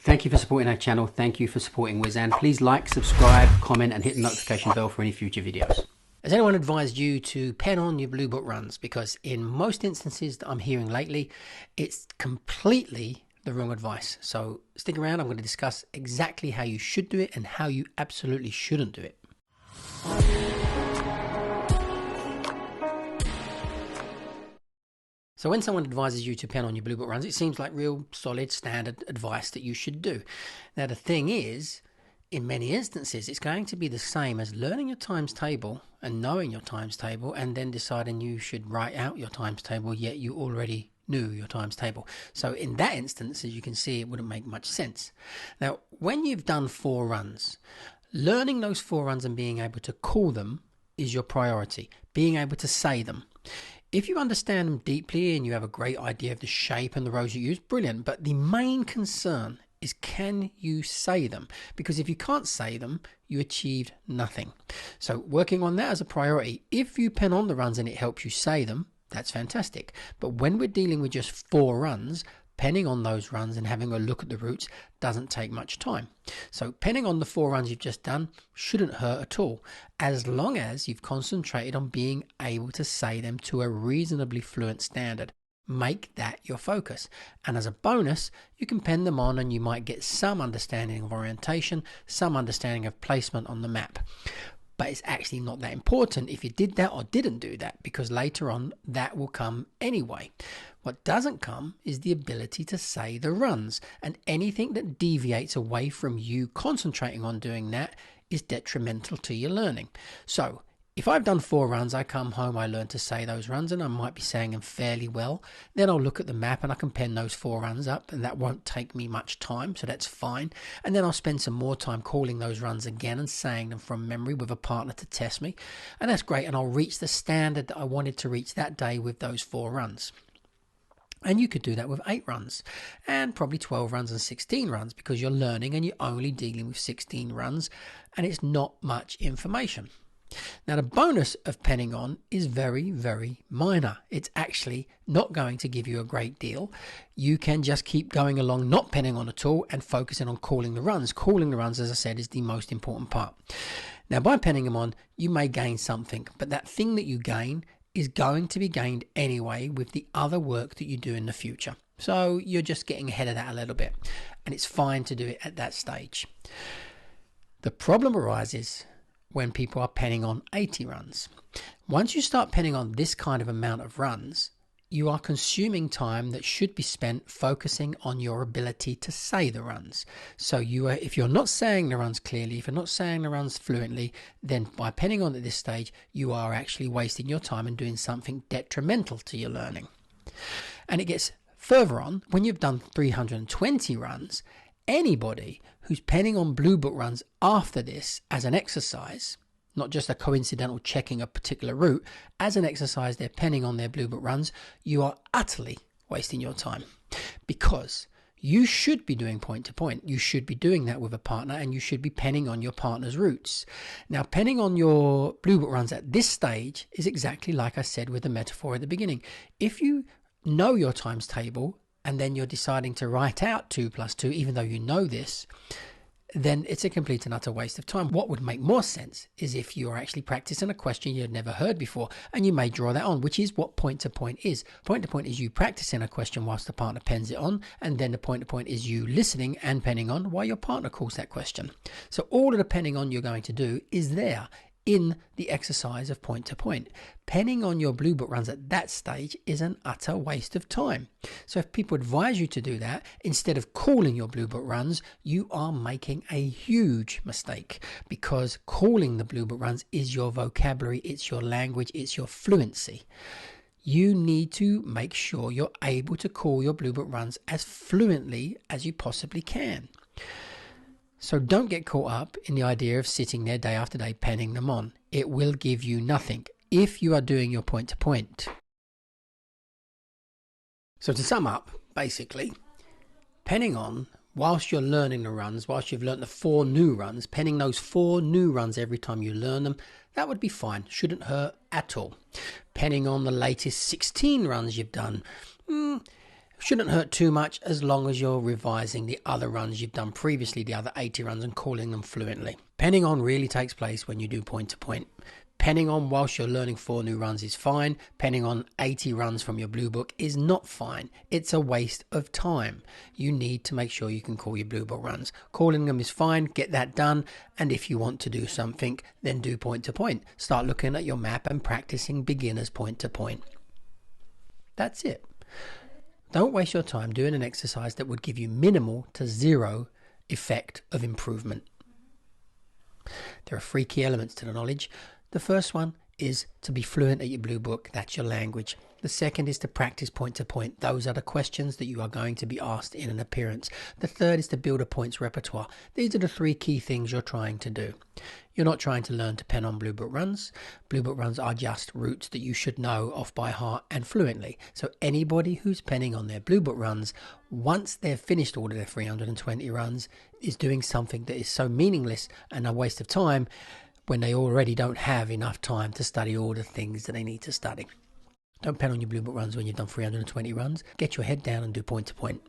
Thank you for supporting our channel. Thank you for supporting Wizan. Please like, subscribe, comment, and hit the notification bell for any future videos. Has anyone advised you to pen on your Bluebook runs? Because in most instances that I'm hearing lately, it's completely the wrong advice. So stick around. I'm going to discuss exactly how you should do it and how you absolutely shouldn't do it. So when someone advises you to pen on your Bluebook runs, it seems like real solid standard advice that you should do. Now the thing is, in many instances, it's going to be the same as learning your times table and knowing your times table and then deciding you should write out your times table, yet you already knew your times table. So in that instance, as you can see, it wouldn't make much sense. Now, when you've done 4 runs, learning those 4 runs and being able to call them is your priority, being able to say them. If you understand them deeply and you have a great idea of the shape and the rows you use, brilliant. But the main concern is, can you say them? Because if you can't say them, you achieved nothing. So working on that as a priority. If you pen on the runs and it helps you say them, that's fantastic. But when we're dealing with just 4 runs, penning on those runs and having a look at the routes doesn't take much time. So penning on the 4 runs you've just done shouldn't hurt at all, as long as you've concentrated on being able to say them to a reasonably fluent standard. Make that your focus. And as a bonus, you can pen them on and you might get some understanding of orientation, some understanding of placement on the map. But it's actually not that important if you did that or didn't do that, because later on that will come anyway. What doesn't come is the ability to say the runs, and anything that deviates away from you concentrating on doing that is detrimental to your learning. So if I've done 4 runs, I come home, I learn to say those runs, and I might be saying them fairly well. Then I'll look at the map and I can pen those 4 runs up, and that won't take me much time, so that's fine. And then I'll spend some more time calling those runs again and saying them from memory with a partner to test me, and that's great. And I'll reach the standard that I wanted to reach that day with those 4 runs. And you could do that with 8 runs and probably 12 runs and 16 runs, because you're learning and you're only dealing with 16 runs and it's not much information. Now the bonus of penning on is very, very minor. It's actually not going to give you a great deal. You can just keep going along, not penning on at all, and focusing on calling the runs. Calling the runs, as I said, is the most important part. Now by penning them on, you may gain something, but that thing that you gain is going to be gained anyway with the other work that you do in the future. So you're just getting ahead of that a little bit, and it's fine to do it at that stage. The problem arises when people are penning on 80 runs. Once you start penning on this kind of amount of runs, you are consuming time that should be spent focusing on your ability to say the runs. So if you're not saying the runs clearly, if you're not saying the runs fluently, then by penning on at this stage, you are actually wasting your time and doing something detrimental to your learning. And it gets further on. When you've done 320 runs, anybody who's penning on Bluebook runs after this as an exercise, not just a coincidental checking a particular route, as an exercise they're penning on their Bluebook runs, you are utterly wasting your time, because you should be doing point to point. You should be doing that with a partner, and you should be penning on your partner's routes. Now, penning on your Bluebook runs at this stage is exactly like I said with the metaphor at the beginning. If you know your times table and then you're deciding to write out 2 + 2, even though you know this, then it's a complete and utter waste of time. What would make more sense is if you are actually practicing a question you had never heard before, and you may draw that on, which is what point to point is. Point to point is you practicing a question whilst the partner pens it on, and then the point to point is you listening and penning on while your partner calls that question. So all of the penning on you're going to do is there in the exercise of point to point. Penning on your Bluebook runs at that stage is an utter waste of time. So if people advise you to do that instead of calling your Bluebook runs, you are making a huge mistake, because calling the Bluebook runs is your vocabulary, it's your language, it's your fluency. You need to make sure you're able to call your Bluebook runs as fluently as you possibly can. So don't get caught up in the idea of sitting there day after day penning them on. It will give you nothing if you are doing your point to point. So to sum up, basically, penning on whilst you're learning the runs, whilst you've learned the 4 new runs, penning those 4 new runs every time you learn them, that would be fine. Shouldn't hurt at all. Penning on the latest 16 runs you've done, Shouldn't hurt too much as long as you're revising the other runs you've done previously, the other 80 runs, and calling them fluently. Penning on really takes place when you do point to point. Penning on whilst you're learning 4 new runs is fine. Penning on 80 runs from your Bluebook is not fine. It's a waste of time. You need to make sure you can call your Bluebook runs. Calling them is fine. Get that done. And if you want to do something, then do point to point. Start looking at your map and practicing beginners point to point. That's it. Don't waste your time doing an exercise that would give you minimal to zero effect of improvement. There are 3 key elements to the knowledge. The first one is to be fluent at your Bluebook. That's your language. The second is to practice point to point. Those are the questions that you are going to be asked in an appearance. The third is to build a points repertoire. These are the 3 key things you're trying to do. You're not trying to learn to pen on Bluebook runs. Bluebook runs are just routes that you should know off by heart and fluently. So anybody who's penning on their Bluebook runs, once they've finished all of their 320 runs, is doing something that is so meaningless and a waste of time when they already don't have enough time to study all the things that they need to study. Don't pen on your Bluebook runs when you've done 320 runs. Get your head down and do point to point.